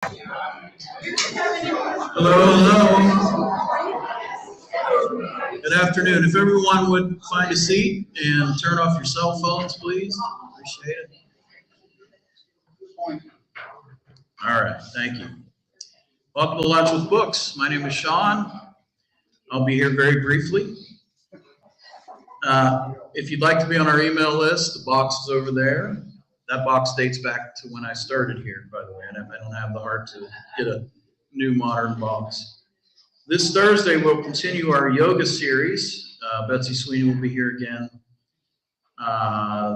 Hello, hello. Good afternoon. If everyone would find a seat and turn off your cell phones, please. Appreciate it. All right, thank you. Welcome to Lunch with Books. My name is Sean. I'll be here very briefly. If you'd like to be on our email list, the box is over there. That box dates back to when I started here, by the way, and I don't have the heart to get a new modern box. This Thursday, we'll continue our yoga series. Betsy Sweeney will be here again.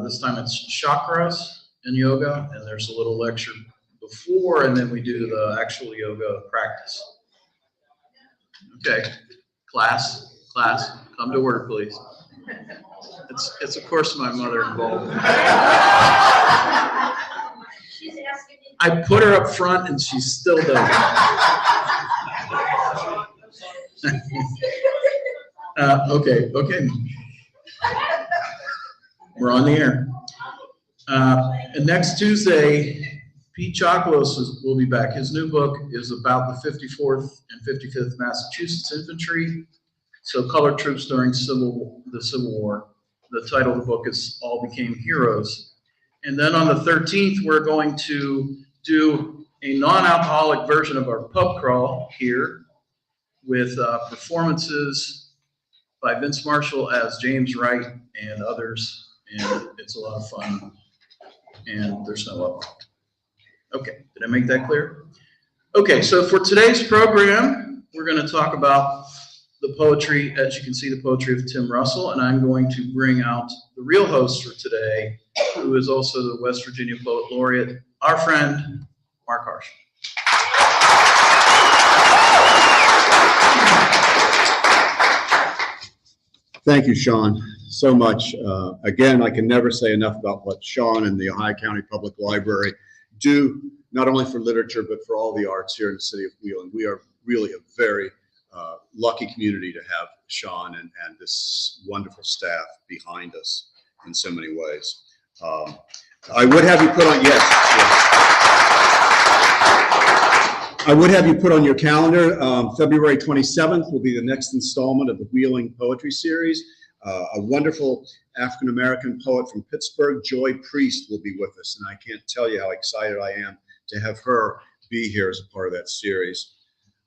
This time it's chakras and yoga, and there's a little lecture before, and then we do the actual yoga practice. Okay, class, come to work, please. It's of course my mother involved. I put her up front and she still does. Okay. We're on the air. And next Tuesday, Pete Choclos will be back. His new book is about the 54th and 55th Massachusetts Infantry, so colored troops during the Civil War. The title of the book is All Became Heroes. And then on the 13th, we're going to do a non-alcoholic version of our pub crawl here with performances by Vince Marshall as James Wright and others. And it's a lot of fun. And there's no alcohol. Okay, did I make that clear? Okay, so for today's program, we're going to talk about the poetry, as you can see, the poetry of Tim Russell, and I'm going to bring out the real host for today, who is also the West Virginia Poet Laureate, our friend, Marc Harshman. Thank you, Sean, so much. Again, I can never say enough about what Sean and the Ohio County Public Library do, not only for literature, but for all the arts here in the city of Wheeling. We are really a very lucky community to have Sean and this wonderful staff behind us in so many ways. I would have you put on, yes. I would have you put on your calendar, February 27th will be the next installment of the Wheeling Poetry Series. A wonderful African-American poet from Pittsburgh, Joy Priest, will be with us, and I can't tell you how excited I am to have her be here as a part of that series.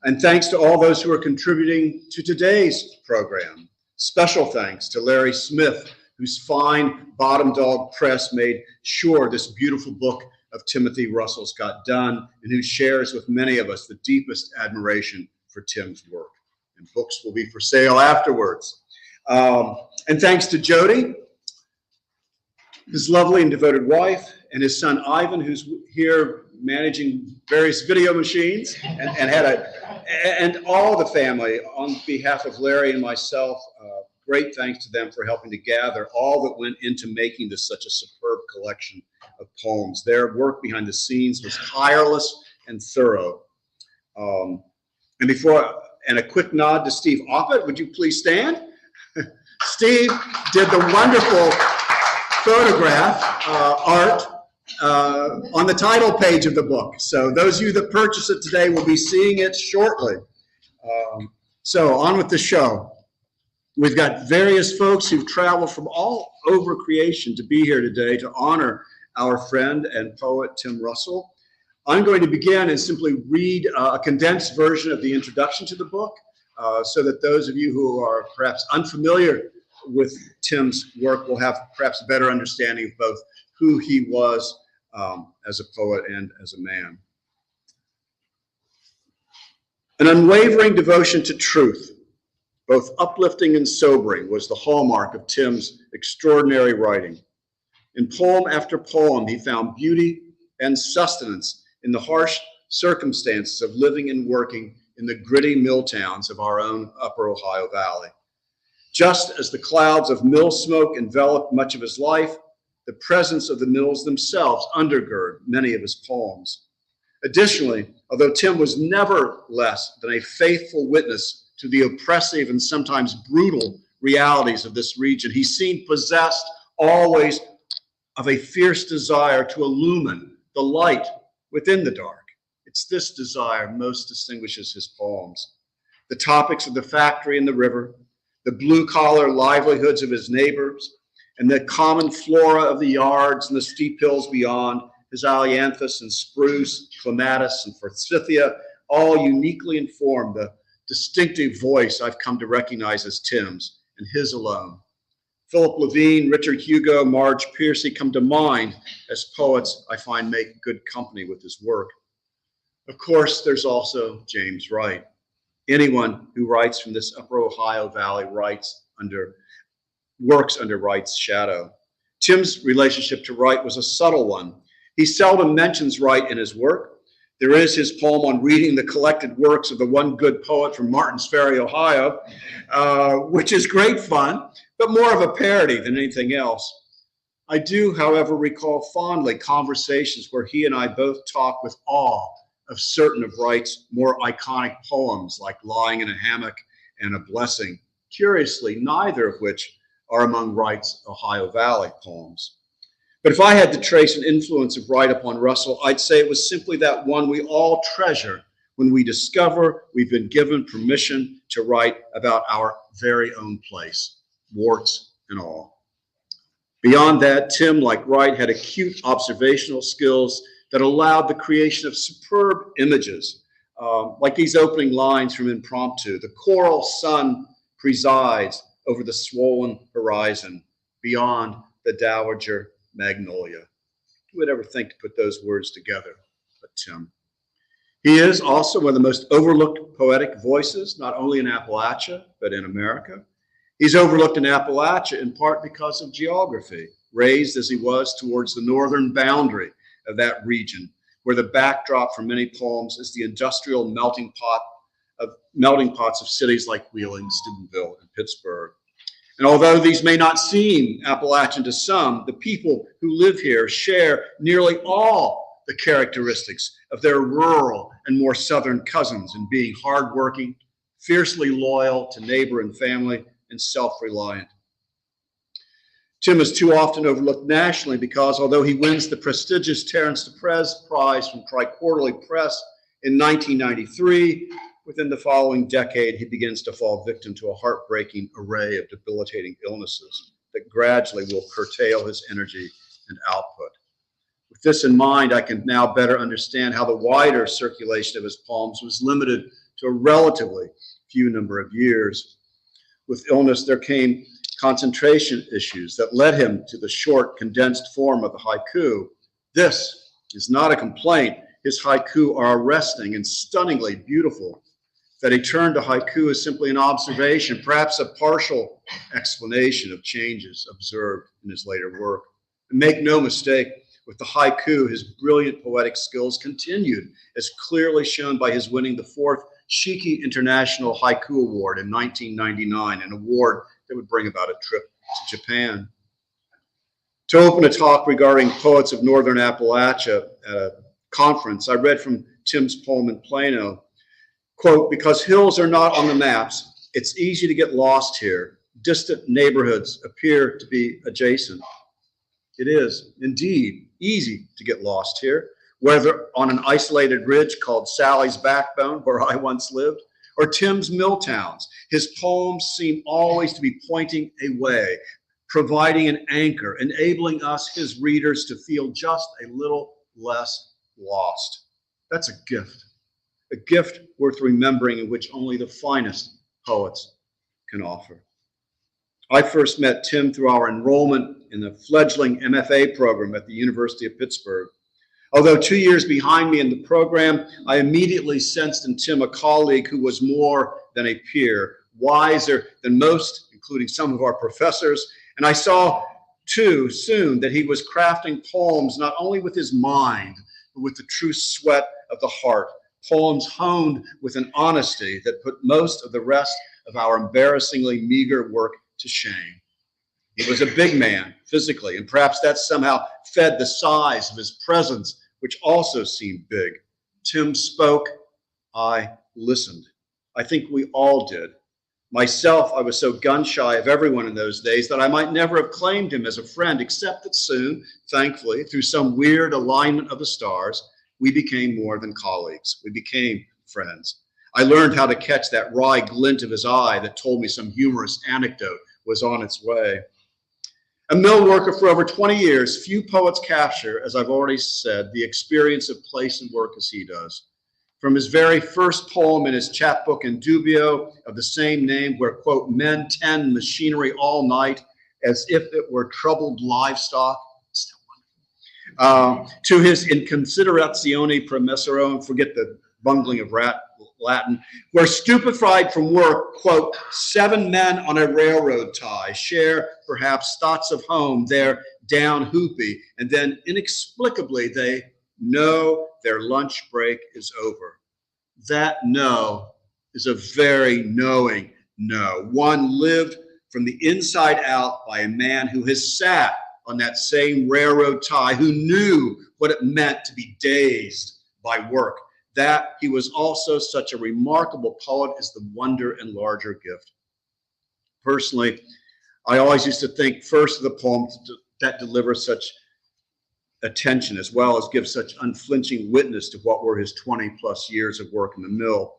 And thanks to all those who are contributing to today's program. Special thanks to Larry Smith, whose fine Bottom Dog Press made sure this beautiful book of Timothy Russell's got done, and who shares with many of us the deepest admiration for Tim's work. And books will be for sale afterwards. And thanks to Jodi, his lovely and devoted wife, and his son Ivan, who's here managing various video machines, and all the family. On behalf of Larry and myself, great thanks to them for helping to gather all that went into making this such a superb collection of poems. Their work behind the scenes was tireless and thorough. And a quick nod to Steve Oppett. Would you please stand? Steve did the wonderful photograph art on the title page of the book. So those of you that purchase it today will be seeing it shortly. So on with the show. We've got various folks who've traveled from all over creation to be here today to honor our friend and poet Tim Russell. I'm going to begin and simply read a condensed version of the introduction to the book so that those of you who are perhaps unfamiliar with Tim's work will have perhaps a better understanding of both who he was as a poet and as a man. An unwavering devotion to truth, both uplifting and sobering, was the hallmark of Tim's extraordinary writing. In poem after poem, he found beauty and sustenance in the harsh circumstances of living and working in the gritty mill towns of our own Upper Ohio Valley. Just as the clouds of mill smoke enveloped much of his life, the presence of the mills themselves undergird many of his poems. Additionally, although Tim was never less than a faithful witness to the oppressive and sometimes brutal realities of this region, he seemed possessed always of a fierce desire to illumine the light within the dark. It It's this desire most distinguishes his poems. The topics of the factory and the river, the blue-collar livelihoods of his neighbors, and the common flora of the yards and the steep hills beyond, his ailanthus and spruce, clematis and forsythia, all uniquely inform the distinctive voice I've come to recognize as Tim's, and his alone. Philip Levine, Richard Hugo, Marge Piercy come to mind as poets I find make good company with his work. Of course, there's also James Wright. Anyone who writes from this upper Ohio Valley works under Wright's shadow. Tim's relationship to Wright was a subtle one. He seldom mentions Wright in his work. There is his poem on reading the collected works of the one good poet from Martins Ferry, Ohio, which is great fun, but more of a parody than anything else. I do, however, recall fondly conversations where he and I both talk with awe of certain of Wright's more iconic poems, like Lying in a Hammock and A Blessing, curiously, neither of which are among Wright's Ohio Valley poems. But if I had to trace an influence of Wright upon Russell, I'd say it was simply that one we all treasure when we discover we've been given permission to write about our very own place, warts and all. Beyond that, Tim, like Wright, had acute observational skills that allowed the creation of superb images, like these opening lines from Impromptu. The coral sun presides over the swollen horizon, beyond the dowager magnolia. Who would ever think to put those words together but Tim? He is also one of the most overlooked poetic voices, not only in Appalachia, but in America. He's overlooked in Appalachia in part because of geography, raised as he was towards the northern boundary of that region, where the backdrop for many poems is the industrial melting pots of cities like Wheeling, Steubenville, and Pittsburgh. And although these may not seem Appalachian to some, the people who live here share nearly all the characteristics of their rural and more southern cousins in being hardworking, fiercely loyal to neighbor and family, and self-reliant. Tim is too often overlooked nationally because although he wins the prestigious Terence DePrez Prize from Triquarterly Press in 1993, within the following decade, he begins to fall victim to a heartbreaking array of debilitating illnesses that gradually will curtail his energy and output. With this in mind, I can now better understand how the wider circulation of his poems was limited to a relatively few number of years. With illness, there came concentration issues that led him to the short, condensed form of the haiku. This is not a complaint. His haiku are arresting and stunningly beautiful. That he turned to haiku is simply an observation, perhaps a partial explanation of changes observed in his later work. And make no mistake, with the haiku, his brilliant poetic skills continued, as clearly shown by his winning the 4th Shiki International Haiku Award in 1999, an award that would bring about a trip to Japan. To open a talk regarding poets of Northern Appalachia at a conference, I read from Tim's poem in Plano, quote, "Because hills are not on the maps, it's easy to get lost here. Distant neighborhoods appear to be adjacent." It is indeed easy to get lost here, whether on an isolated ridge called Sally's Backbone, where I once lived, or Tim's mill towns. His poems seem always to be pointing a way, providing an anchor, enabling us, his readers, to feel just a little less lost. That's a gift worth remembering, in which only the finest poets can offer. I first met Tim through our enrollment in the fledgling MFA program at the University of Pittsburgh. Although 2 years behind me in the program, I immediately sensed in Tim a colleague who was more than a peer, wiser than most, including some of our professors. And I saw, too, soon that he was crafting poems not only with his mind, but with the true sweat of the heart, poems honed with an honesty that put most of the rest of our embarrassingly meager work to shame. He was a big man physically, and perhaps that somehow fed the size of his presence, which also seemed big. Tim spoke, I listened. I think we all did. Myself, I was so gun-shy of everyone in those days that I might never have claimed him as a friend, except that soon, thankfully, through some weird alignment of the stars, we became more than colleagues. We became friends. I learned how to catch that wry glint of his eye that told me some humorous anecdote was on its way. A mill worker for over 20 years, few poets capture, as I've already said, the experience of place and work as he does. From his very first poem in his chapbook in Dubio of the same name, where, quote, men tend machinery all night as if it were troubled livestock, to his In Considerazione Promessero, forget the bungling of Latin, where stupefied from work, quote, 7 men on a railroad tie share perhaps thoughts of home, their down hoopy, and then inexplicably they know their lunch break is over. That no is a very knowing no, one lived from the inside out by a man who has sat on that same railroad tie, who knew what it meant to be dazed by work. That he was also such a remarkable poet is the wonder and larger gift. Personally, I always used to think first of the poems that deliver such attention as well as give such unflinching witness to what were his 20 plus years of work in the mill.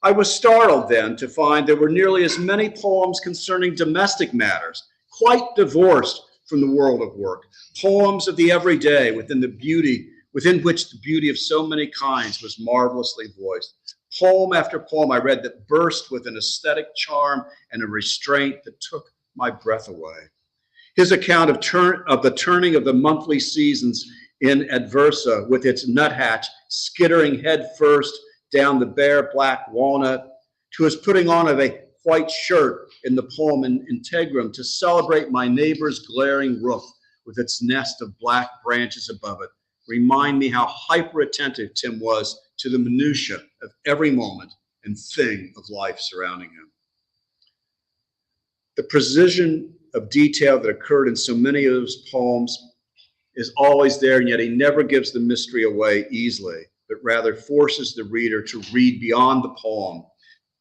I was startled then to find there were nearly as many poems concerning domestic matters, quite divorced from the world of work, poems of the everyday within which the beauty of so many kinds was marvelously voiced. Poem after poem I read that burst with an aesthetic charm and a restraint that took my breath away. His account of the turning of the monthly seasons in Adversa with its nuthatch skittering head first down the bare black walnut, to his putting on of a white shirt in the poem in Integrum to celebrate my neighbor's glaring roof with its nest of black branches above it, remind me how hyper-attentive Tim was to the minutiae of every moment and thing of life surrounding him. The precision of detail that occurred in so many of his poems is always there, and yet he never gives the mystery away easily, but rather forces the reader to read beyond the poem,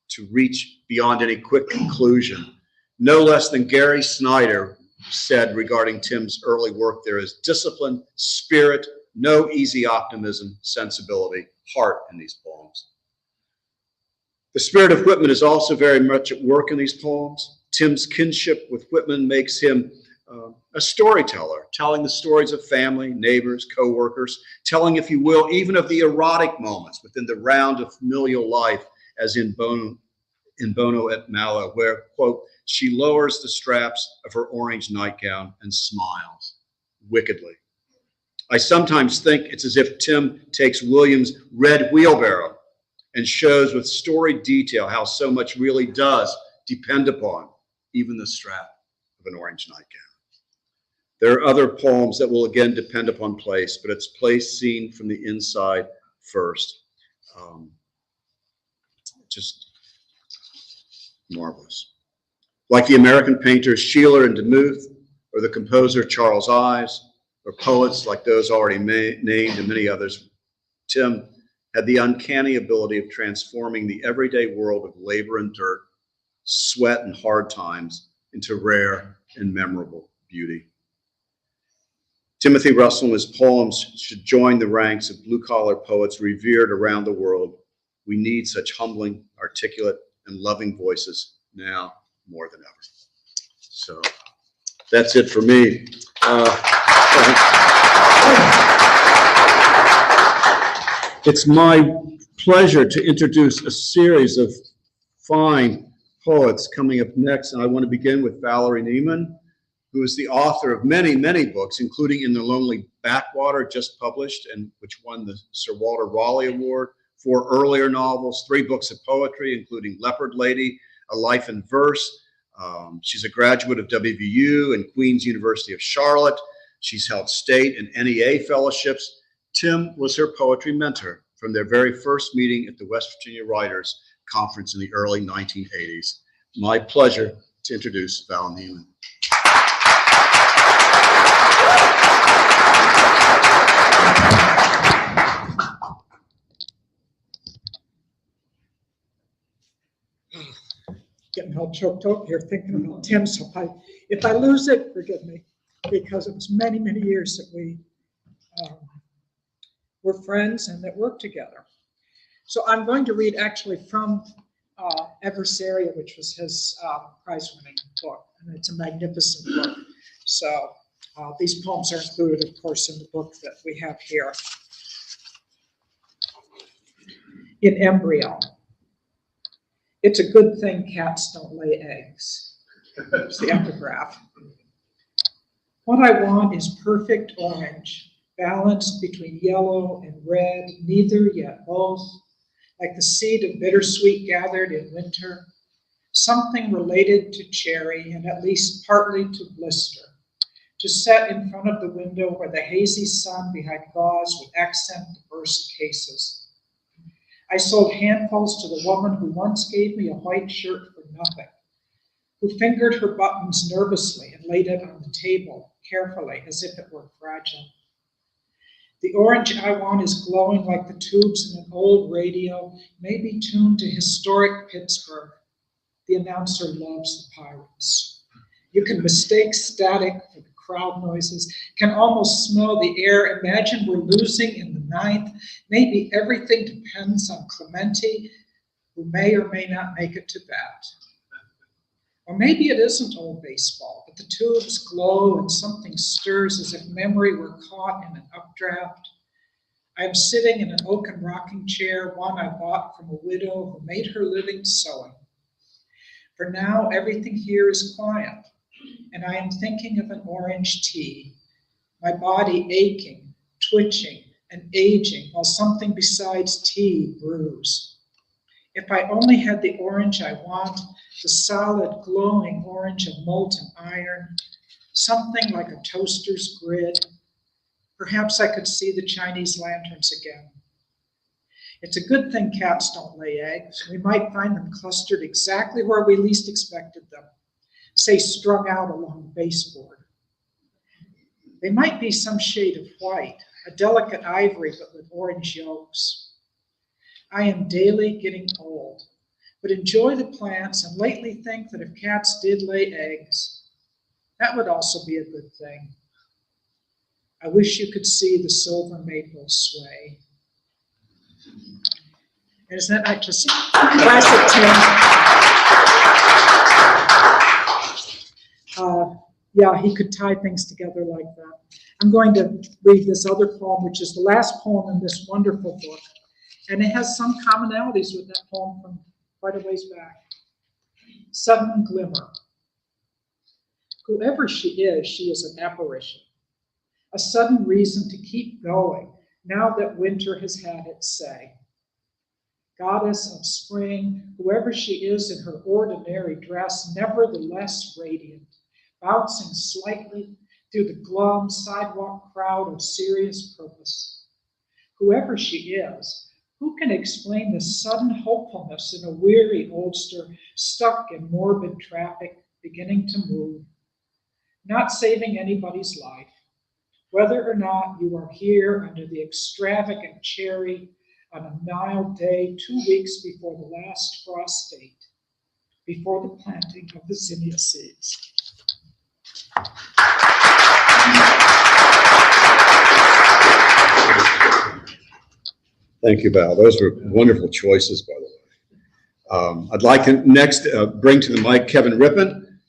to reach beyond any quick conclusion. No less than Gary Snyder said regarding Tim's early work, there is discipline, spirit, no easy optimism, sensibility, heart in these poems. The spirit of Whitman is also very much at work in these poems. Tim's kinship with Whitman makes him a storyteller, telling the stories of family, neighbors, co-workers, telling, if you will, even of the erotic moments within the round of familial life, as in Bono et Malo, where, quote, she lowers the straps of her orange nightgown and smiles wickedly. I sometimes think it's as if Tim takes Williams' Red Wheelbarrow and shows with storied detail how so much really does depend upon even the strap of an orange nightgown. There are other poems that will again depend upon place, but it's place seen from the inside first. Just marvelous. Like the American painters Sheeler and Demuth, or the composer Charles Ives, or poets like those already named and many others, Tim had the uncanny ability of transforming the everyday world of labor and dirt, sweat and hard times into rare and memorable beauty. Timothy Russell and his poems should join the ranks of blue-collar poets revered around the world. We need such humbling, articulate, and loving voices now more than ever. So that's it for me. It's my pleasure to introduce a series of fine poets coming up next, and I want to begin with Val Nieman, who is the author of many, many books, including In the Lonely Backwater, just published, and which won the Sir Walter Raleigh Award, 4 earlier novels, 3 books of poetry, including Leopard Lady, A Life in Verse. She's a graduate of WVU and Queen's University of Charlotte. She's held state and NEA fellowships. Tim was her poetry mentor from their very first meeting at the West Virginia Writers Conference in the early 1980s. My pleasure to introduce Val Nieman. Getting all choked up here thinking about Tim, so if I lose it, forgive me, because it was many, many years that we we're friends and that work together. So I'm going to read actually from Adversaria, which was his prize-winning book, and it's a magnificent book. So these poems are included, of course, in the book that we have here. In embryo. It's a good thing cats don't lay eggs. It's the epigraph. What I want is perfect orange, balanced between yellow and red, neither yet both, like the seed of bittersweet gathered in winter, something related to cherry and at least partly to blister, to set in front of the window where the hazy sun behind gauze would accent the burst cases. I sold handfuls to the woman who once gave me a white shirt for nothing, who fingered her buttons nervously and laid it on the table carefully as if it were fragile. The orange I want is glowing like the tubes in an old radio, maybe tuned to historic Pittsburgh. The announcer loves the Pirates. You can mistake static for the crowd noises, can almost smell the air. Imagine we're losing in the ninth. Maybe everything depends on Clemente, who may or may not make it to bat. Or maybe it isn't old baseball, but the tubes glow and something stirs as if memory were caught in an updraft. I am sitting in an oaken rocking chair, one I bought from a widow who made her living sewing. For now, everything here is quiet, and I am thinking of an orange tea, my body aching, twitching, and aging while something besides tea brews. If I only had the orange I want, the solid, glowing orange of molten iron, something like a toaster's grid, perhaps I could see the Chinese lanterns again. It's a good thing cats don't lay eggs. We might find them clustered exactly where we least expected them, say strung out along the baseboard. They might be some shade of white, a delicate ivory but with orange yolks. I am daily getting old, but enjoy the plants and lately think that if cats did lay eggs, that would also be a good thing. I wish you could see the silver maple sway. And isn't that just classic Tim? Yeah, he could tie things together like that. I'm going to read this other poem, which is the last poem in this wonderful book. And it has some commonalities with that poem from quite a ways back. Sudden Glimmer. Whoever she is an apparition. A sudden reason to keep going now that winter has had its say. Goddess of spring, whoever she is in her ordinary dress, nevertheless radiant, bouncing slightly through the glum sidewalk crowd of serious purpose. Whoever she is, who can explain the sudden hopefulness in a weary oldster stuck in morbid traffic, beginning to move, not saving anybody's life, whether or not you are here under the extravagant cherry on a mild day 2 weeks before the last frost date, before the planting of the zinnia seeds. Thank you, Val. Those were wonderful choices, by the way. I'd like to next bring to the mic Kevin Rippin.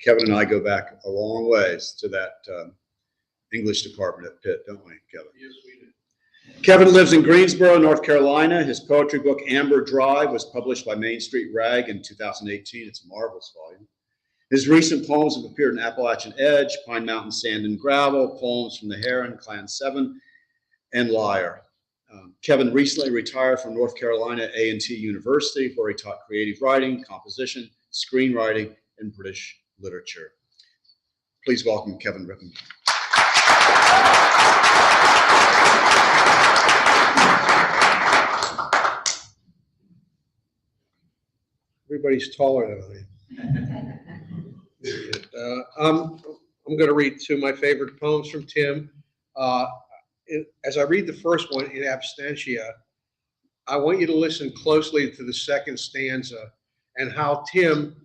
Kevin and I go back a long ways to that English department at Pitt, don't we, Kevin? Yes, we do. Kevin lives in Greensboro, North Carolina. His poetry book, Amber Drive, was published by Main Street Rag in 2018. It's a marvelous volume. His recent poems have appeared in Appalachian Edge, Pine Mountain Sand and Gravel, Poems from the Heron, Clan 7, and Liar. Kevin recently retired from North Carolina A&T University, where he taught creative writing, composition, screenwriting, and British literature. Please welcome Kevin Rippin. Everybody's taller than I am. I'm going to read two of my favorite poems from Tim. As I read the first one, in absentia, I want you to listen closely to the second stanza and how Tim,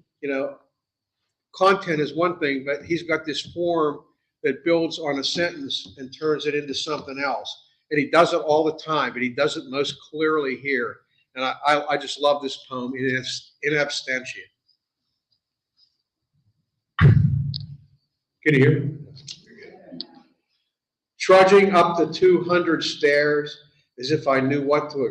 content is one thing, but he's got this form that builds on a sentence and turns it into something else. And he does it all the time, but he does it most clearly here. And I just love this poem in absentia. Can you hear me? Trudging up the 200 stairs as if I knew what to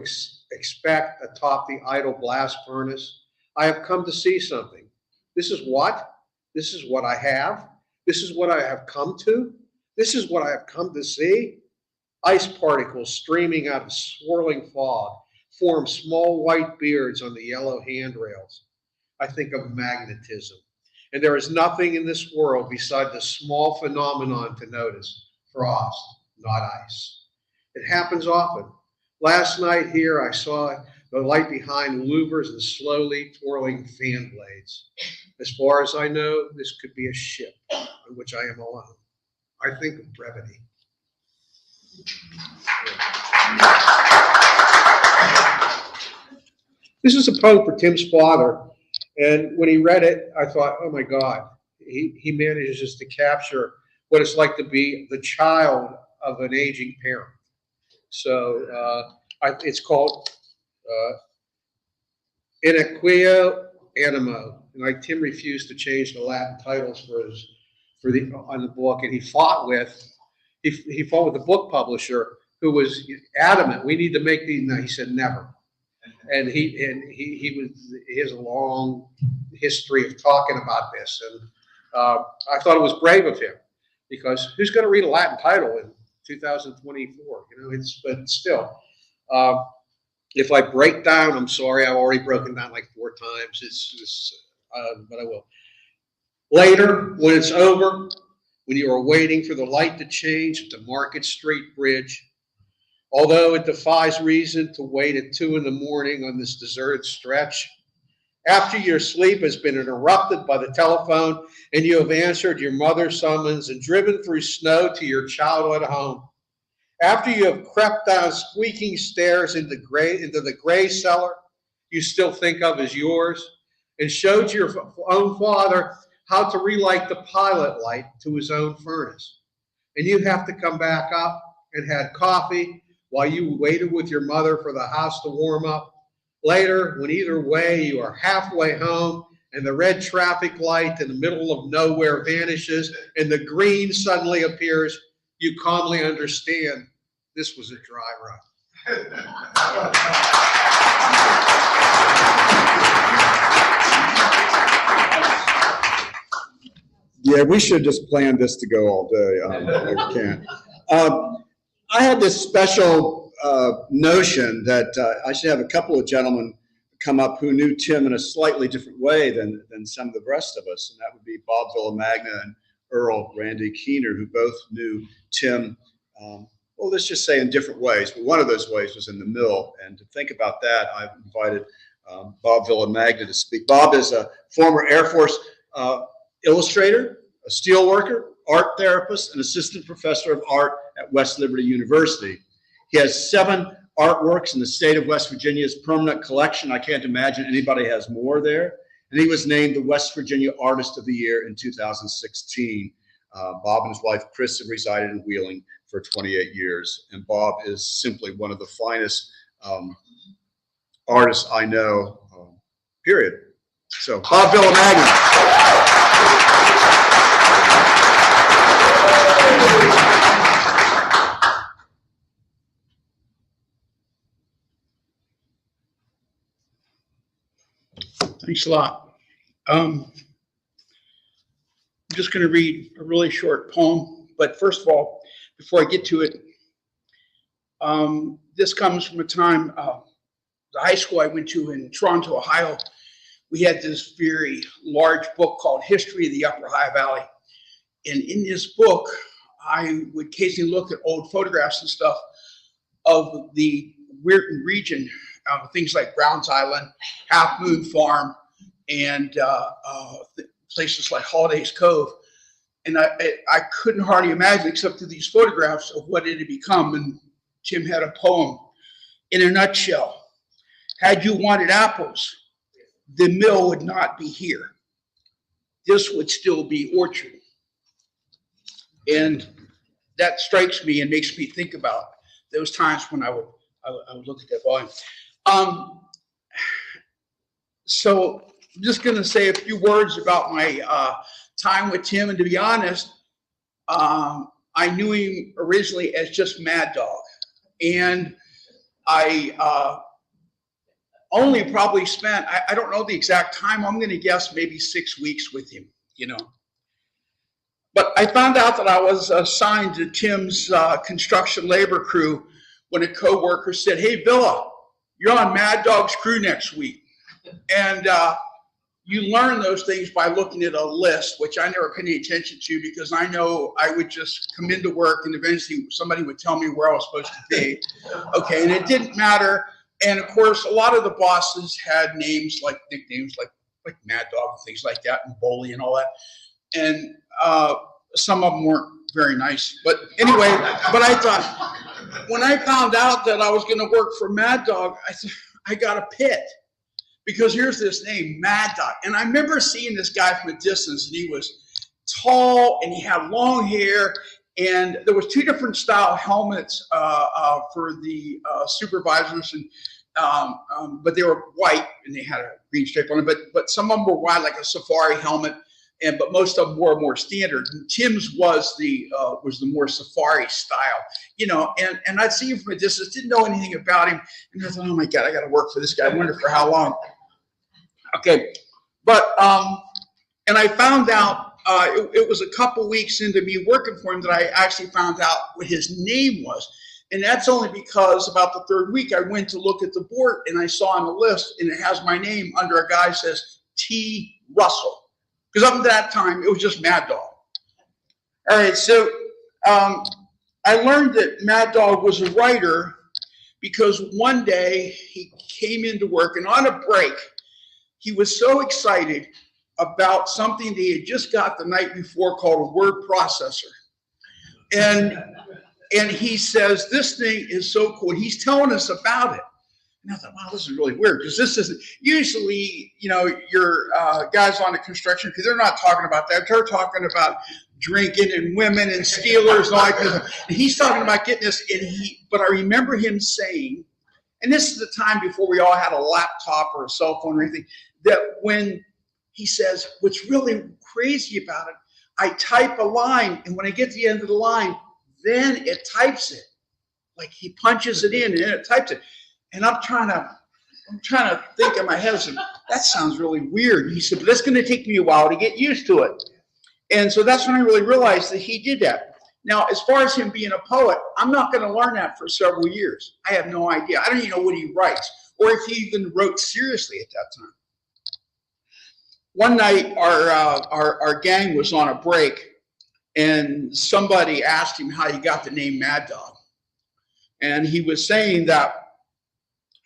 expect atop the idle blast furnace, I have come to see something. This is what? This is what I have? This is what I have come to? This is what I have come to see? Ice particles streaming out of swirling fog form small white beards on the yellow handrails. I think of magnetism. And there is nothing in this world beside the small phenomenon to notice. Frost, not ice. It happens often. Last night here I saw the light behind louvers and slowly twirling fan blades. As far as I know, this could be a ship on which I am alone. I think of brevity. This is a poem for Tim's father, and when he read it, I thought, oh my God, he manages to capture what it's like to be the child of an aging parent. So it's called In Equio Animo. And like Tim refused to change the Latin titles on the book, and he fought with the book publisher, who was adamant, we need to make these. No, he said never. And he has a long history of talking about this, and I thought it was brave of him, because who's going to read a Latin title in 2024? But still, if I break down, I'm sorry, I've already broken down like 4 times. But I will. Later, when it's over, when you are waiting for the light to change at the Market Street Bridge, although it defies reason to wait at 2 in the morning on this deserted stretch, after your sleep has been interrupted by the telephone and you have answered your mother's summons and driven through snow to your childhood home, after you have crept down squeaking stairs into the gray cellar you still think of as yours, and showed your own father how to relight the pilot light to his own furnace, and you have to come back up and had coffee while you waited with your mother for the house to warm up. Later, when either way you are halfway home and the red traffic light in the middle of nowhere vanishes and the green suddenly appears, you calmly understand this was a dry run. Yeah, we should just plan this to go all day. We can't. I had this special notion that I should have a couple of gentlemen come up who knew Tim in a slightly different way than some of the rest of us, and that would be Bob Villamagna and Earl Randy Keener, who both knew Tim, well, let's just say in different ways, but one of those ways was in the mill. And to think about that, I've invited Bob Villamagna to speak. Bob is a former Air Force illustrator, a steel worker, art therapist, and assistant professor of art at West Liberty University. He has 7 artworks in the state of West Virginia's permanent collection. I can't imagine anybody has more there. And he was named the West Virginia Artist of the Year in 2016. Bob and his wife, Chris, have resided in Wheeling for 28 years. And Bob is simply one of the finest artists I know, period. So, Bob Villamagna. Thanks a lot. I'm just going to read a really short poem, but first of all, before I get to it, this comes from a time, the high school I went to in Toronto, Ohio. We had this very large book called History of the Upper Ohio Valley. And in this book, I would occasionally look at old photographs and stuff of the Weirton region, things like Brown's Island, Half Moon Farm, and places like Holiday's Cove. And I couldn't hardly imagine, except through these photographs, of what it had become. And Tim had a poem. In a nutshell, had you wanted apples, the mill would not be here. This would still be orchard. And that strikes me and makes me think about those times when I would look at that volume. So I'm just going to say a few words about my time with Tim. And to be honest, I knew him originally as just Mad Dog. And I only probably spent, I don't know the exact time, I'm going to guess maybe 6 weeks with him, you know. But I found out that I was assigned to Tim's construction labor crew when a coworker said, "Hey, Villa, you're on Mad Dog's crew next week." And you learn those things by looking at a list, which I never paid any attention to because I know I would just come into work and eventually somebody would tell me where I was supposed to be. Okay, and it didn't matter. And of course, a lot of the bosses had names like nicknames like Mad Dog and things like that, and Bully and all that. And some of them weren't very nice. But anyway, but I thought, when I found out that I was going to work for Mad Dog, I said, I got a pit. Because here's this name, Mad Dog. And I remember seeing this guy from a distance, and he was tall, and he had long hair, and there was 2 different style helmets for the supervisors, and but they were white, and they had a green stripe on it. But some of them were white, like a safari helmet, but most of them were more standard. And Tim's was the more safari style, you know. And I'd see him from a distance, didn't know anything about him, and I thought, oh my God, I got to work for this guy. I wonder for how long. Okay, but and I found out it was a couple weeks into me working for him that I actually found out what his name was. And that's only because about the 3rd week I went to look at the board and I saw on the list, and it has my name under a guy that says T. Russell. Because up to that time, it was just Mad Dog. All right, so I learned that Mad Dog was a writer because one day he came into work, and on a break, he was so excited about something that he had just got the night before called a word processor. And he says, this thing is so cool. He's telling us about it. And I thought, wow, this is really weird, because this isn't usually, you know, your guys on the construction, because they're not talking about that. They're talking about drinking and women and Steelers and all that kind of stuff. And he's talking about getting this, but I remember him saying, and this is the time before we all had a laptop or a cell phone or anything, that when he says, what's really crazy about it, I type a line, and when I get to the end of the line, then it types it. Like he punches it in and then it types it. And I'm trying to think in my head, said, that sounds really weird. He said, but it's going to take me a while to get used to it. And so that's when I really realized that he did that. Now, as far as him being a poet, I'm not going to learn that for several years. I have no idea. I don't even know what he writes or if he even wrote seriously at that time. One night, our gang was on a break, and somebody asked him how he got the name Mad Dog. And he was saying that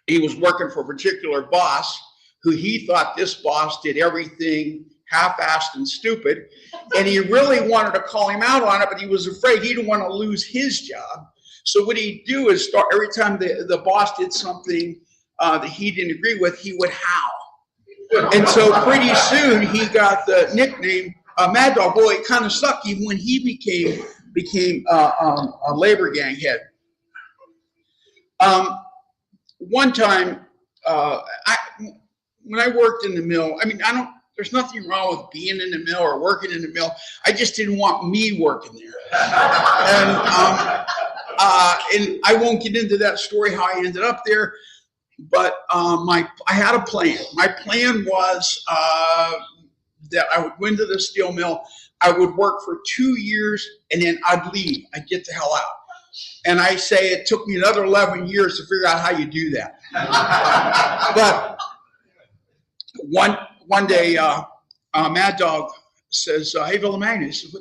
he was working for a particular boss who he thought this boss did everything half-assed and stupid. And he really wanted to call him out on it, but he was afraid he didn't want to lose his job. So what he'd do is start, every time the boss did something that he didn't agree with, he would howl. And so pretty soon he got the nickname Mad Dog. Boy, it kind of stuck even when he became a labor gang head. One time, when I worked in the mill, I mean, there's nothing wrong with being in the mill or working in the mill. I just didn't want me working there. And I won't get into that story, how I ended up there, but I had a plan. My plan was that I would go into the steel mill, I would work for 2 years, and then I'd leave. I'd get the hell out. And I say it took me another 11 years to figure out how you do that. But one day, Mad Dog says, hey, Villamagna, he says,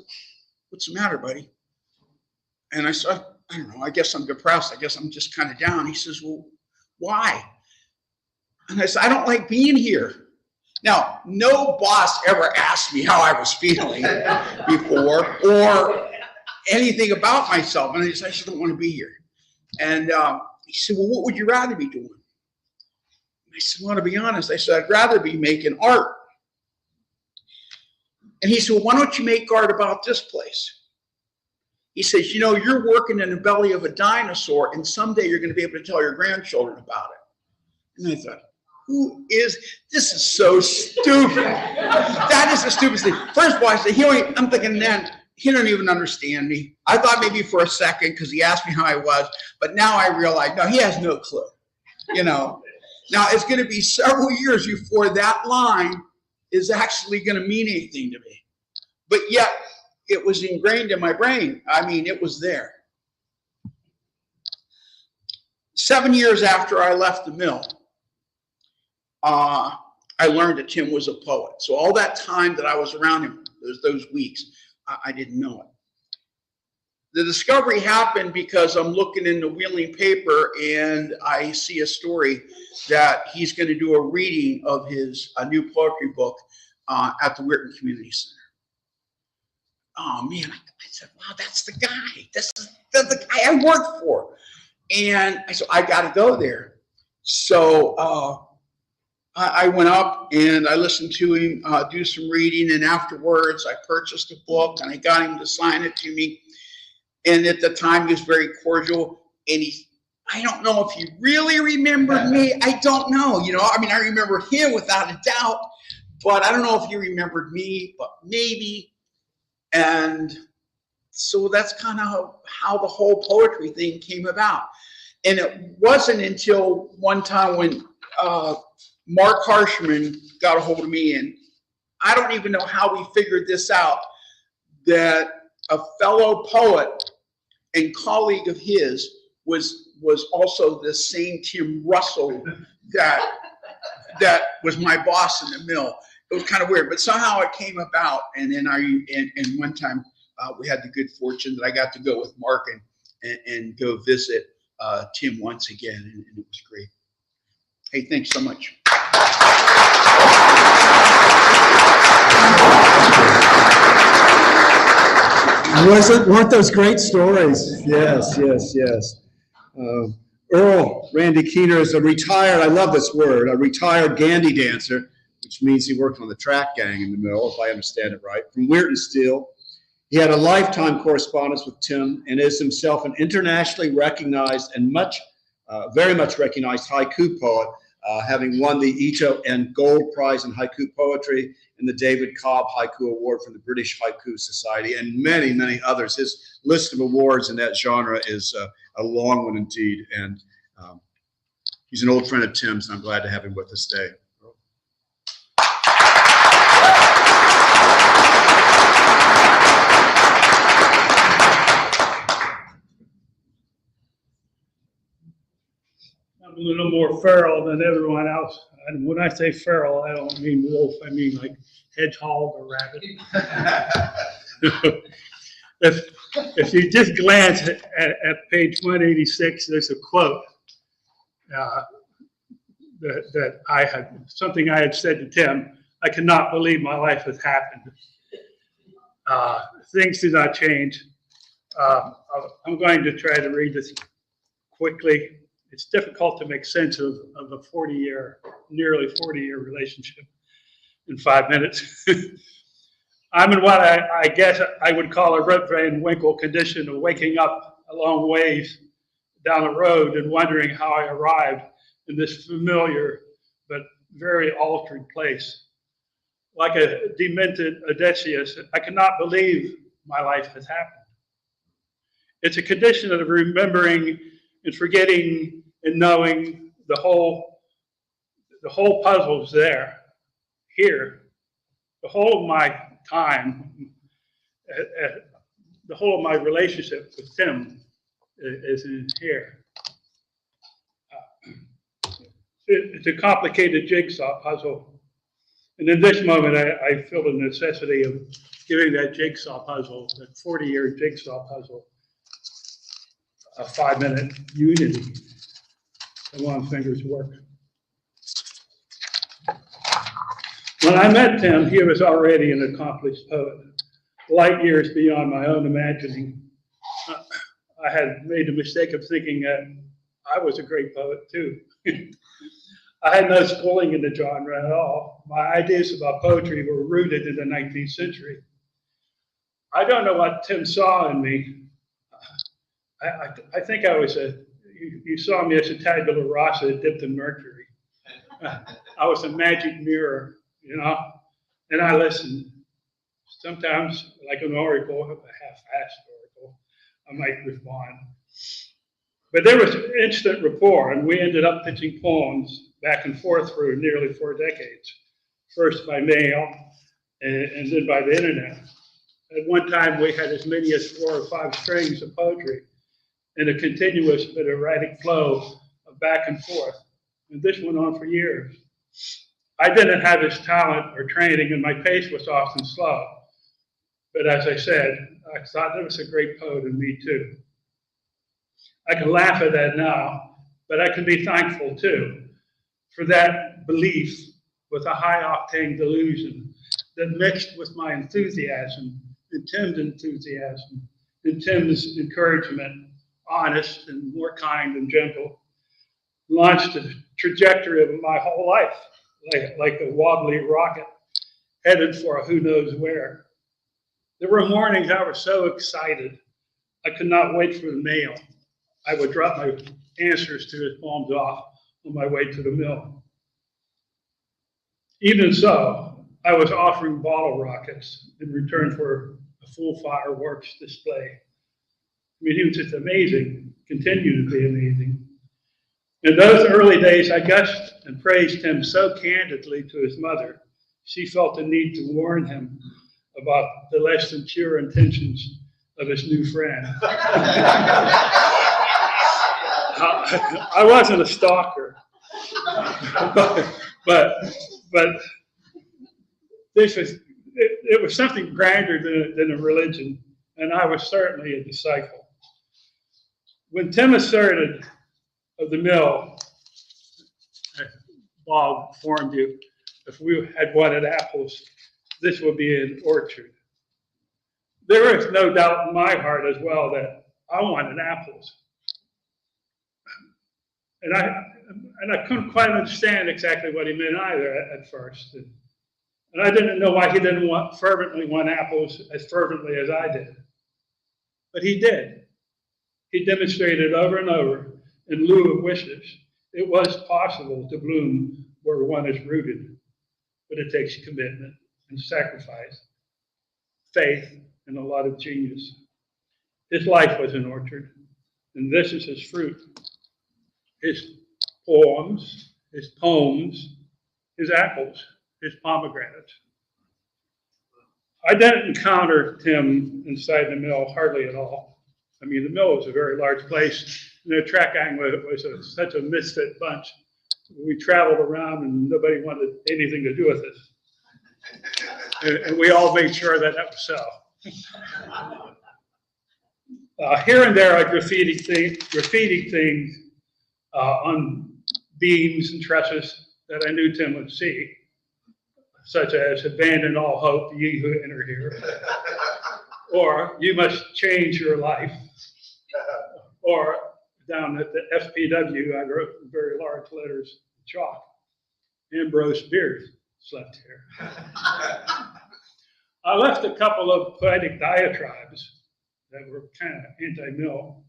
what's the matter, buddy? And I said, I don't know, I guess I'm depressed. I guess I'm just kind of down. He says, well, why? And I said, I don't like being here. Now, no boss ever asked me how I was feeling before or anything about myself. And I just don't want to be here. And he said, well, what would you rather be doing? And I said, well, to be honest, I said, I'd rather be making art. And he said, well, why don't you make art about this place? He says, you know, you're working in the belly of a dinosaur, and someday you're going to be able to tell your grandchildren about it. And I thought, this is so stupid. That is the stupidest thing. First of all, I said, I'm thinking then, he don't even understand me. I thought maybe for a second, because he asked me how I was, but now I realize, no, he has no clue. You know, now it's going to be several years before that line is actually going to mean anything to me. But yet, it was ingrained in my brain. I mean, it was there. 7 years after I left the mill, I learned that Tim was a poet. So all that time that I was around him, those weeks, I didn't know it. The discovery happened because I'm looking in the Wheeling paper and I see a story that he's going to do a reading of a new poetry book at the Weirton Community Center. Oh man, I said, wow, that's the guy. That's the guy I worked for. And I said, I got to go there. So I went up and I listened to him do some reading. And afterwards, I purchased a book and I got him to sign it to me. And at the time, he was very cordial. And I don't know if he really remembered me. I don't know. You know, I mean, I remember him without a doubt. But I don't know if he remembered me, but maybe. And so that's kind of how the whole poetry thing came about. And it wasn't until one time when Marc Harshman got a hold of me, and I don't even know how we figured this out, that a fellow poet and colleague of his was also the same Tim Russell that was my boss in the mill. It was kind of weird, but somehow it came about. And then and one time we had the good fortune that I got to go with Mark and go visit Tim once again, and it was great. Hey, thanks so much. Weren't those great stories? Yes, yes, yes. Earl Randy Keener is a retired, I love this word, a retired Gandy dancer, which means he worked on the track gang in the mill, if I understand it right, from Weirton Steel. He had a lifetime correspondence with Tim and is himself an internationally recognized and very much recognized haiku poet, having won the Ito and Gold Prize in Haiku Poetry and the David Cobb Haiku Award from the British Haiku Society, and many, many others. His list of awards in that genre is a long one indeed, and he's an old friend of Tim's, and I'm glad to have him with us today. I'm a little more feral than everyone else. And when I say feral, I don't mean wolf. I mean like hedgehog or rabbit. If you just glance at page 186, there's a quote that I had said to Tim. I cannot believe my life has happened. Things do not change. I'm going to try to read this quickly. It's difficult to make sense of a nearly 40-year relationship in 5 minutes. I'm in what I guess I would call a Rip Van Winkle condition of waking up a long ways down the road and wondering how I arrived in this familiar but very altered place. Like a demented Odysseus, I cannot believe my life has happened. It's a condition of remembering and forgetting and knowing the whole puzzle's there, here. The whole of my time, the whole of my relationship with Tim is in here. It's a complicated jigsaw puzzle. And in this moment, I feel the necessity of giving that jigsaw puzzle, that 40-year jigsaw puzzle, a 5-minute unity. Come on, fingers work. When I met Tim, he was already an accomplished poet, light years beyond my own imagining. I had made the mistake of thinking that I was a great poet too. I had no schooling in the genre at all. My ideas about poetry were rooted in the 19th century. I don't know what Tim saw in me, I think I was you saw me as a tabula rasa dipped in mercury. I was a magic mirror, you know, and I listened. Sometimes, like an oracle, a half-assed oracle, I might respond. But there was instant rapport, and we ended up pitching poems back and forth for nearly 4 decades. First by mail, and then by the internet. At one time, we had as many as 4 or 5 strings of poetry in a continuous but erratic flow of back and forth. And this went on for years. I didn't have his talent or training, and my pace was often slow. But as I said, I thought there was a great poet in me too. I can laugh at that now, but I can be thankful too for that belief with a high octane delusion that mixed with my enthusiasm and Tim's enthusiasm and Tim's encouragement, honest and more kind and gentle, launched the trajectory of my whole life, like a wobbly rocket headed for who knows where. There were mornings I was so excited, I could not wait for the mail. I would drop my answers to his poems off on my way to the mill. Even so, I was offering bottle rockets in return for a full fireworks display. I mean, he was just amazing, continued to be amazing. In those early days, I gushed and praised him so candidly to his mother, she felt the need to warn him about the less than pure intentions of his new friend. I wasn't a stalker, but this was, it was something grander than a religion, and I was certainly a disciple. When Tim asserted of the mill, Bob informed you, if we had wanted apples, this would be an orchard. There is no doubt in my heart as well that I wanted apples. And I couldn't quite understand exactly what he meant either at first. And I didn't know why he didn't fervently want apples as fervently as I did. But he did. He demonstrated over and over, in lieu of wishes, it was possible to bloom where one is rooted. But it takes commitment and sacrifice, faith, and a lot of genius. His life was an orchard, and this is his fruit. His poems, his poems, his apples, his pomegranates. I didn't encounter Tim inside the mill hardly at all. I mean, the mill was a very large place, and the track gang was such a misfit bunch. We traveled around and nobody wanted anything to do with us. And we all made sure that that was so. Here and there, I graffitied things on beams and trusses that I knew Tim would see, such as abandon all hope, ye who enter here, or you must change your life, or down at the FPW, I wrote in very large letters, chalk, Ambrose Bierce slept here. I left a couple of poetic diatribes that were kind of anti-mill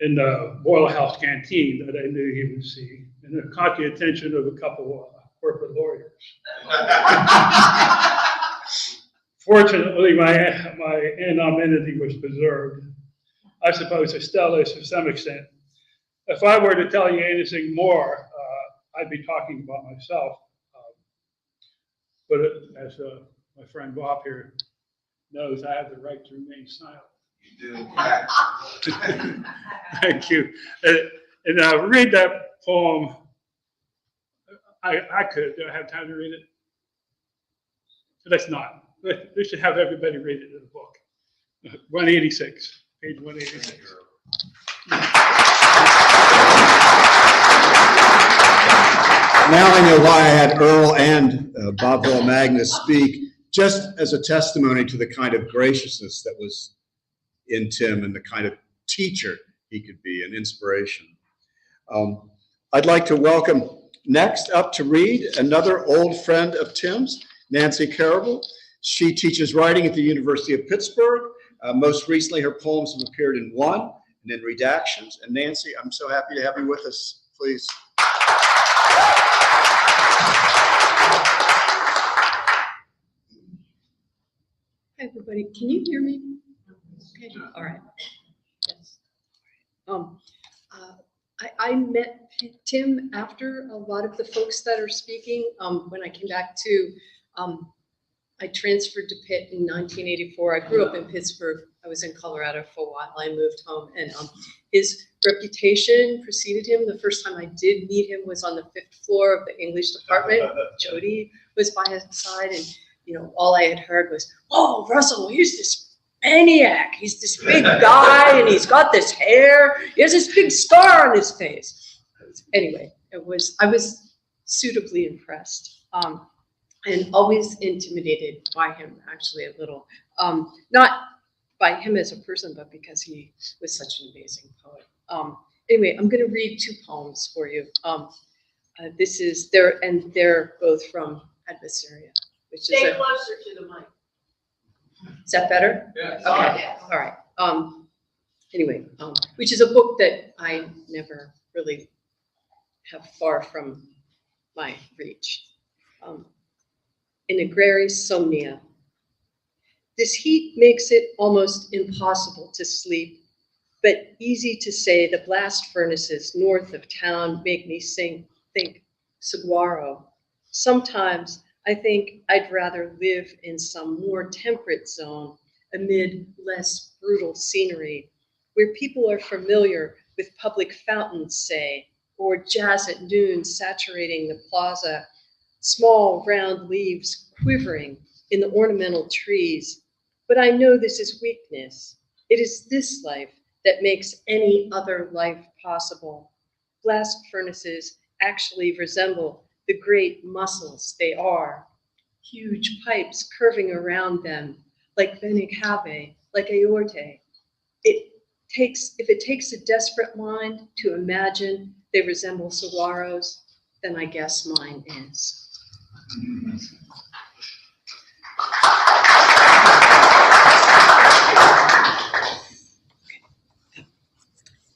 in the Boyle House canteen that I knew he would see, and it caught the attention of a couple of corporate lawyers. Fortunately, my anonymity was preserved. I suppose it still is to some extent. If I were to tell you anything more, I'd be talking about myself. But as my friend Bob here knows, I have the right to remain silent. You do. Thank you. And read that poem. I could. Do I have time to read it? Let's not. We should have everybody read it in the book. 186, page 186. Now I know why I had Earl and Bob Villamagna speak, just as a testimony to the kind of graciousness that was in Tim and the kind of teacher he could be, an inspiration. I'd like to welcome next up to read another old friend of Tim's, Nancy Koerbel. She teaches writing at the University of Pittsburgh. Most recently, her poems have appeared in One and in Redactions. And Nancy, I'm so happy to have you with us. Please. Hi, everybody. Can you hear me? Okay. All right. Yes. I met Tim after a lot of the folks that are speaking. When I came back to, I transferred to Pitt in 1984. I grew up in Pittsburgh. I was in Colorado for a while. I moved home, and his reputation preceded him. The first time I did meet him was on the 5th floor of the English department. Jodi was by his side, and all I had heard was, "Oh, Russell, here's this maniac. He's this big guy, and he's got this hair. He has this big scar on his face." Anyway, I was suitably impressed, and always intimidated by him, actually a little. Not by him as a person, but because he was such an amazing poet. Anyway, I'm going to read 2 poems for you. They're both from Adversaria, which is Stay closer to the mic. Is that better? Yes. Okay. Yes. All right. Anyway, which is a book that I never really have far from my reach. In agrary somnia. This heat makes it almost impossible to sleep, but easy to say the blast furnaces north of town make me think saguaro. Sometimes I think I'd rather live in some more temperate zone amid less brutal scenery, where people are familiar with public fountains, say, or jazz at noon saturating the plaza, small round leaves quivering in the ornamental trees. But I know this is weakness. It is this life that makes any other life possible. Blast furnaces actually resemble the great muscles they are. Huge pipes curving around them, like vena cava, like aorta. If it takes a desperate mind to imagine they resemble saguaros, then I guess mine is.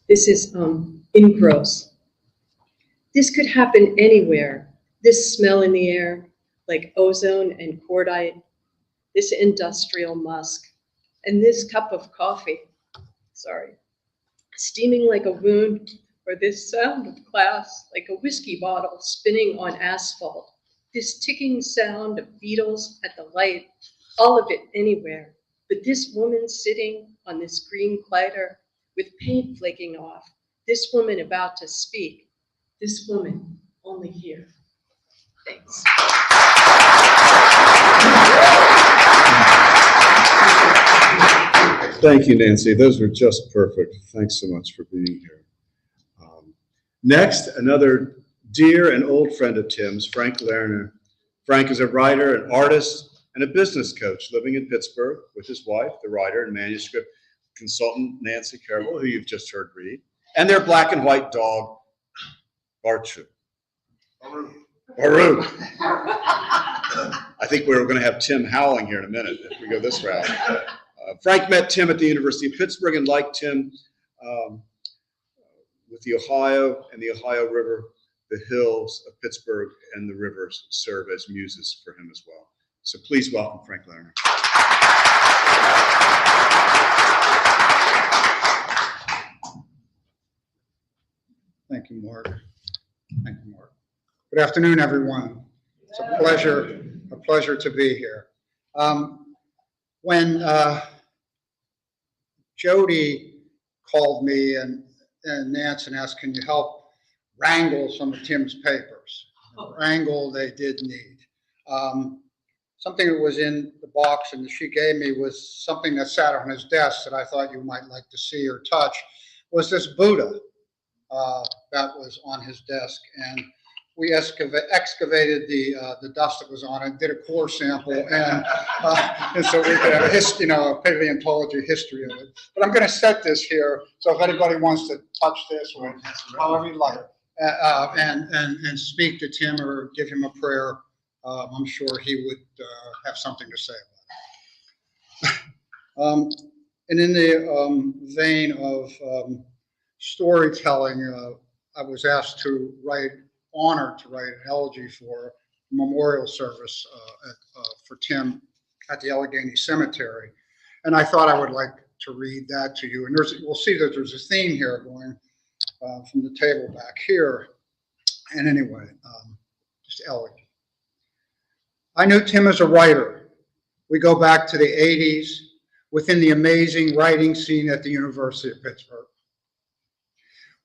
This is in gross. This could happen anywhere. This smell in the air, like ozone and cordite, this industrial musk, and this cup of coffee, steaming like a wound, or this sound of glass, like a whiskey bottle spinning on asphalt, this ticking sound of beetles at the light, all of it anywhere. But this woman sitting on this green glider with paint flaking off, this woman about to speak, this woman only here. Thanks. Thank you, Nancy. Those were just perfect. Thanks so much for being here. Next, another dear and old friend of Tim's, Frank Lehner. Frank is a writer, an artist, and a business coach living in Pittsburgh with his wife, the writer and manuscript consultant Nancy Koerbel, who you've just heard read, and their black and white dog, Barchu. Baru. I think we're going to have Tim howling here in a minute if we go this route. Frank met Tim at the University of Pittsburgh and liked Tim with the Ohio and the Ohio River. The hills of Pittsburgh and the rivers serve as muses for him as well. So please welcome Frank Lehner. Thank you, Mark. Thank you, Mark. Good afternoon, everyone. It's a pleasure to be here. When Jodi called me and Nance and asked, can you help wrangle some of Tim's papers? Wrangle they did need. Something that was in the box and she gave me was something that sat on his desk that I thought you might like to see or touch, was this Buddha that was on his desk. And we excavated the dust that was on it, did a core sample, and so we could have a paleontology history of it. But I'm going to set this here, so if anybody wants to touch this or however you like, and speak to Tim or give him a prayer, I'm sure he would have something to say about it. And in the vein of storytelling, I was asked to honored to write an elegy for a memorial service for Tim at the Allegheny Cemetery. And I thought I would like to read that to you. And we'll see that there's a theme here going from the table back here. And anyway, just elegy. I knew Tim as a writer. We go back to the 80s within the amazing writing scene at the University of Pittsburgh,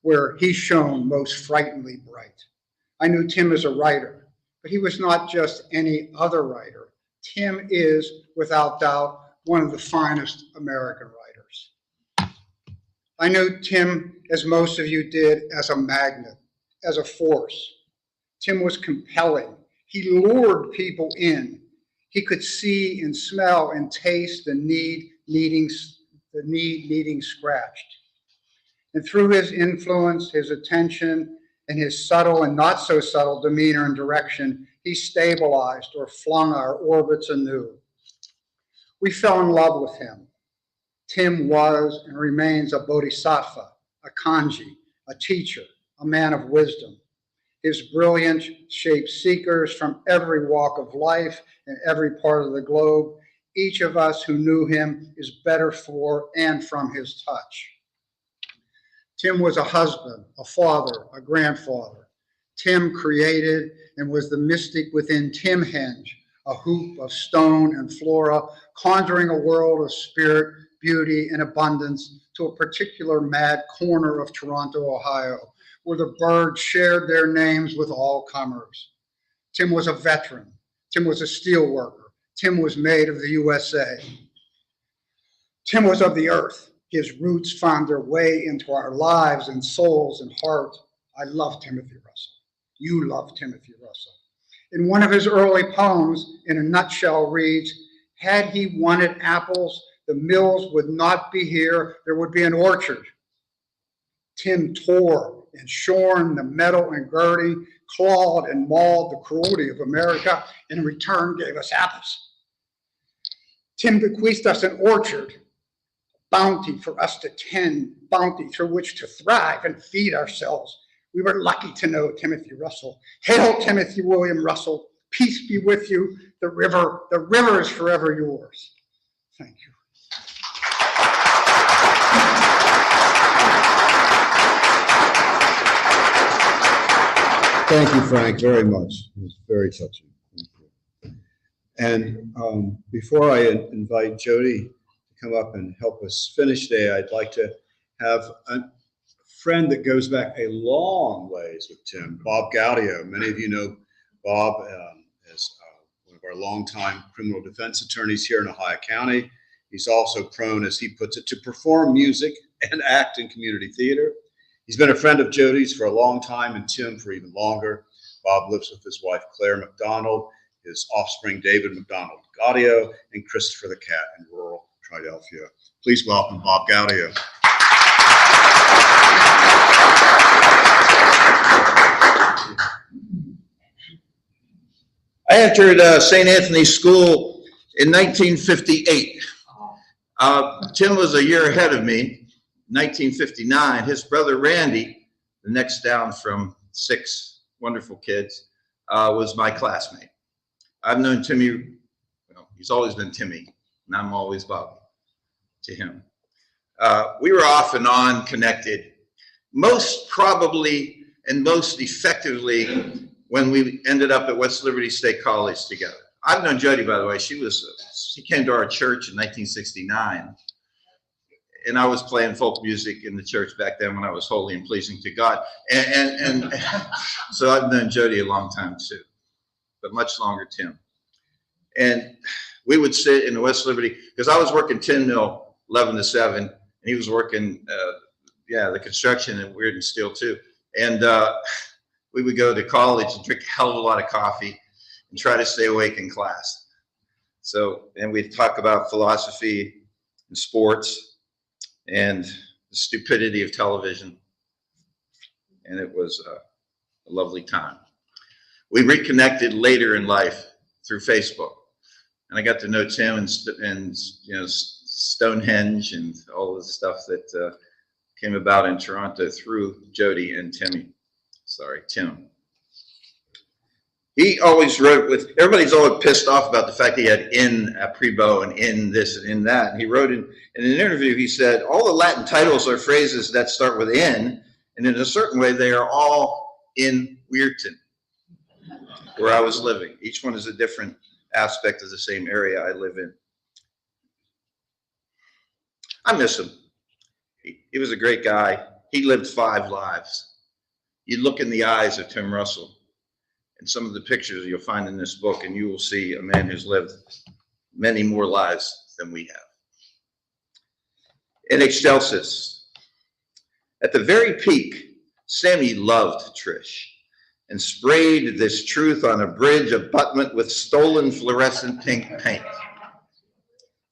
where he shone most frighteningly bright. I knew Tim as a writer, but he was not just any other writer. Tim is, without doubt, one of the finest American writers. I knew Tim, as most of you did, as a magnet, as a force. Tim was compelling. He lured people in. He could see and smell and taste the need needing scratched. And through his influence, his attention, and his subtle and not so subtle demeanor and direction, he stabilized or flung our orbits anew. We fell in love with him. Tim was and remains a bodhisattva, a kanji, a teacher, a man of wisdom. His brilliance shaped seekers from every walk of life and every part of the globe. Each of us who knew him is better for and from his touch. Tim was a husband, a father, a grandfather. Tim created and was the mystic within Timhenge, a hoop of stone and flora, conjuring a world of spirit, beauty, and abundance to a particular mad corner of Toronto, Ohio, where the birds shared their names with all comers. Tim was a veteran. Tim was a steel worker. Tim was made of the USA. Tim was of the earth. His roots found their way into our lives and souls and hearts. I love Timothy Russell. You love Timothy Russell. In one of his early poems, in a nutshell, reads, had he wanted apples, the mills would not be here, there would be an orchard. Tim tore and shorn the metal and girding, clawed and mauled the cruelty of America, and in return gave us apples. Tim bequeathed us an orchard, bounty for us to tend, bounty through which to thrive and feed ourselves. We were lucky to know Timothy Russell. Hail Timothy William Russell. Peace be with you. The river is forever yours. Thank you. Thank you, Frank, very much. It was very touching. Thank you. And before I invite Jodi to come up and help us finish today, I'd like to have a friend that goes back a long ways with Tim, Bob Gaudio. Many of you know Bob as one of our longtime criminal defense attorneys here in Ohio County. He's also prone, as he puts it, to perform music and act in community theater. He's been a friend of Jodi's for a long time and Tim for even longer. Bob lives with his wife, Claire McDonald, his offspring, David McDonald Gaudio, and Christopher the cat in rural Philadelphia. Please welcome Bob Gaudio. I entered St. Anthony's School in 1958. Tim was a year ahead of me. 1959, his brother Randy, the next down from 6 wonderful kids, was my classmate. I've known Timmy, well, he's always been Timmy, and I'm always Bobby to him. We were off and on connected, most probably and most effectively when we ended up at West Liberty State College together. I've known Jodi, by the way. She came to our church in 1969. And I was playing folk music in the church back then when I was holy and pleasing to God. And so I've known Jodi a long time too, but much longer Tim. And we would sit in the West Liberty, because I was working tin mill 11 to 7, and he was working, the construction at Weirton Steel too. And we would go to college and drink a hell of a lot of coffee and try to stay awake in class. So, and we'd talk about philosophy and sports and the stupidity of television. And it was a lovely time. We reconnected later in life through Facebook. And I got to know Tim and Stonehenge and all the stuff that came about in Toronto through Jodi and Tim. He always wrote with, everybody's always pissed off about the fact he had in Apribo and in this and in that. And he wrote in an interview, he said, all the Latin titles are phrases that start with in, and in a certain way, they are all in Weirton, where I was living. Each one is a different aspect of the same area I live in. I miss him. He was a great guy. He lived 5 lives. You look in the eyes of Tim Russell and some of the pictures you'll find in this book, and you will see a man who's lived many more lives than we have. In Excelsis, at the very peak, Sammy loved Trish and sprayed this truth on a bridge abutment with stolen fluorescent pink paint.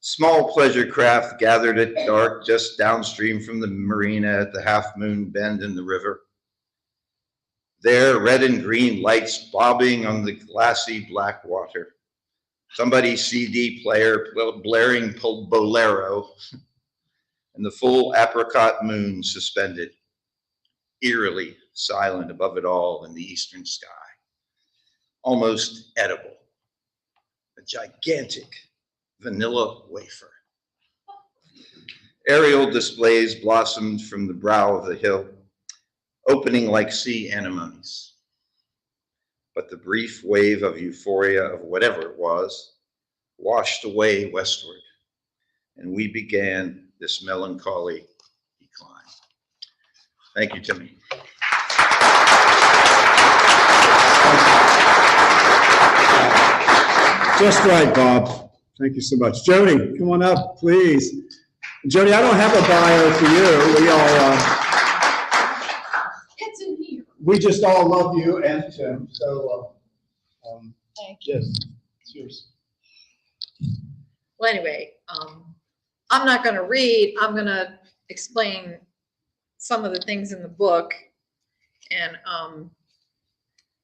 Small pleasure craft gathered at dark just downstream from the marina at the Half Moon Bend in the river. There, red and green lights bobbing on the glassy black water. Somebody's CD player blaring Bolero, and the full apricot moon suspended, eerily silent above it all in the eastern sky. Almost edible. A gigantic vanilla wafer. Aerial displays blossomed from the brow of the hill, opening like sea anemones. But the brief wave of euphoria of whatever it was washed away westward, and we began this melancholy decline. Thank you, Timmy. Just right, Bob. Thank you so much. Jodi, come on up, please. Jodi, I don't have a bio for you. We all, It's in here. we just all love you and Tim. So, Thank you. yes, it's yours. Well, anyway, I'm not going to read. I'm going to explain some of the things in the book. And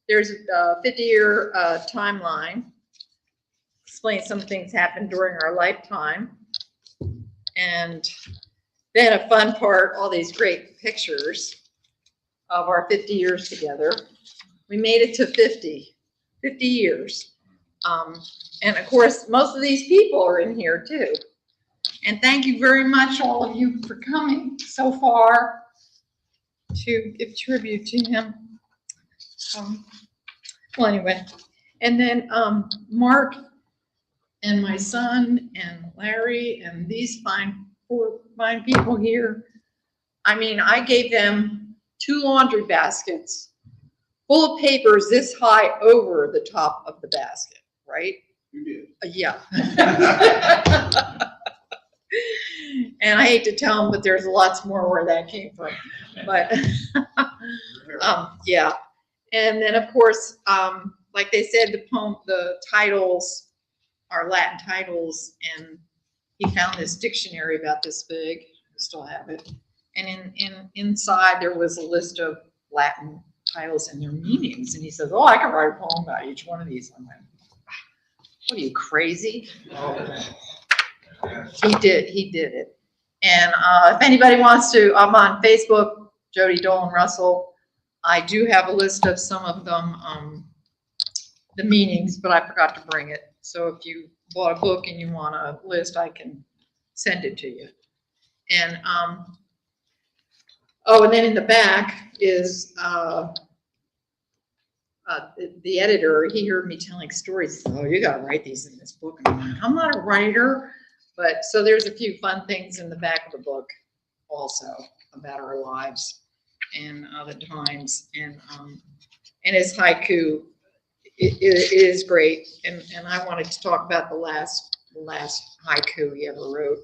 there's a 50-year timeline. Explain some things happened during our lifetime. And then a fun part, all these great pictures of our 50 years together. We made it to 50 years. And of course, most of these people are in here too. And thank you very much, all of you, for coming so far to give tribute to him. Well, anyway, and then Mark and my son and Larry and these four fine people here. I mean, I gave them 2 laundry baskets full of papers this high over the top of the basket, right? You did. Yeah. And I hate to tell them, but there's lots more where that came from. But yeah. And then, of course, like they said, the titles are Latin titles, and he found this dictionary about this big. I still have it. And inside there was a list of Latin titles and their meanings. And he says, "Oh, I can write a poem about each one of these." I'm like, "What are you, crazy?" He did it. And if anybody wants to, I'm on Facebook, Jodi Dolan Russell. I do have a list of some of them, the meanings, but I forgot to bring it. So if you bought a book and you want a list, I can send it to you. And oh, and then in the back is the editor. He heard me telling stories. "Oh, you got to write these in this book." And I'm like, "I'm not a writer." But so there's a few fun things in the back of the book also about our lives and the times. And his haiku, it is great. And I wanted to talk about the last haiku he ever wrote.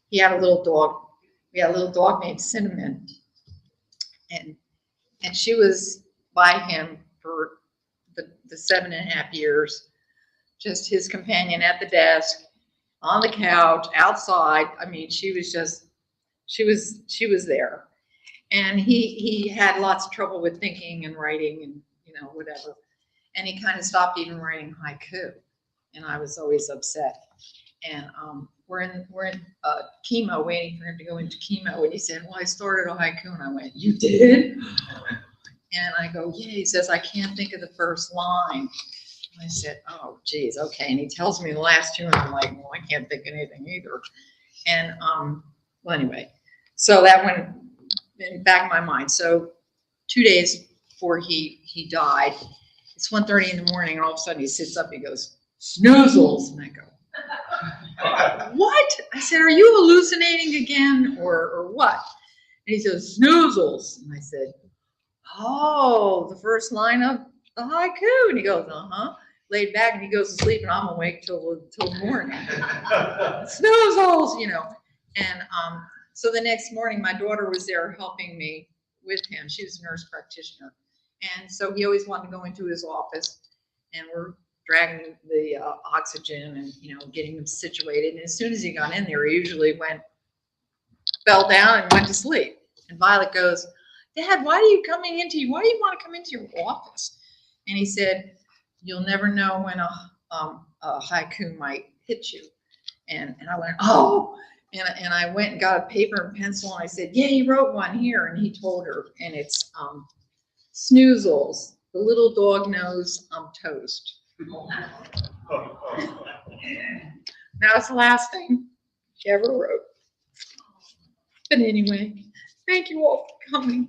He had a little dog. We had a little dog named Cinnamon. And she was by him for the 7.5 years, just his companion at the desk, on the couch, outside. I mean, she was there. And he had lots of trouble with thinking and writing and, whatever. And he kind of stopped even writing haiku. And I was always upset. And we're in chemo, waiting for him to go into chemo. And he said, well, I started a haiku. And I went, you did? And I go, yeah. He says, I can't think of the first line. I said, oh, geez, okay. And he tells me the last two, and I'm like, well, I can't think of anything either. And, well, anyway, so that went in the back of my mind. So 2 days before he died, it's 1:30 in the morning, and all of a sudden he sits up, he goes, snoozles. And I go, what? I said, are you hallucinating again, or what? And he says, snoozles. And I said, oh, the first line of the haiku. And he goes, uh-huh. Laid back, and he goes to sleep, and I'm awake till morning. Snoozles, you know. And so the next morning, my daughter was there helping me with him. She was a nurse practitioner. And so he always wanted to go into his office, and we're dragging the oxygen and, you know, getting him situated. And as soon as he got in there, he usually fell down and went to sleep. And Violet goes, Dad, why do you want to come into your office? And he said, you'll never know when a haiku might hit you. And I went, oh, and I went and got a paper and pencil, and I said, yeah, he wrote one here. And he told her, and it's snoozles, the little dog knows I'm toast. That was the last thing she ever wrote. But anyway, thank you all for coming.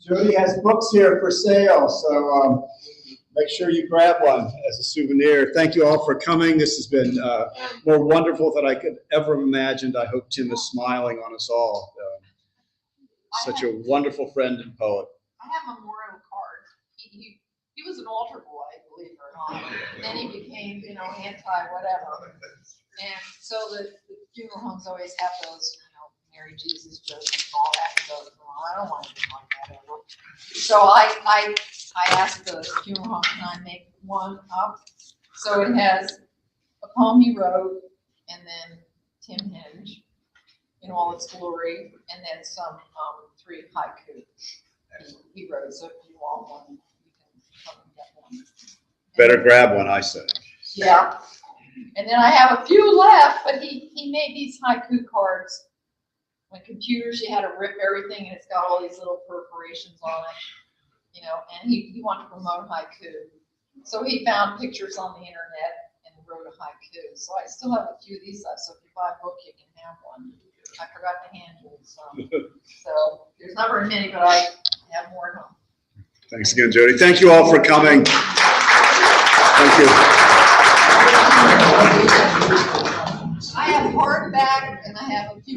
Jodi has books here for sale, so make sure you grab one as a souvenir. Thank you all for coming. This has been more wonderful than I could ever have imagined. I hope Tim is smiling on us all. Such a wonderful friend and poet. I have a memorial card. He was an altar boy, believe it or not. Then he became, you know, anti-whatever. And so the funeral homes always have those, you know, Mary Jesus, Joseph, and all that. So I don't want anything like that ever. So I asked the funeral home, can I make one up? So it has a poem he wrote, and then Tim Hinge in all its glory, and then some 3 haiku he wrote. So if you want one, you can come and get one. Better grab one, I say. Yeah. And then I have a few left, but he made these haiku cards. When computers, you had to rip everything, and it's got all these little perforations on it, you know, and he wanted to promote haiku. So he found pictures on the internet and wrote a haiku. So I still have a few of these left. So if you buy a book, you can have one. I forgot to hand you some. So there's not very many, but I have more at home. Thanks again, Jodi. Thank you all for coming. Thank you. I have hardback, and I have a few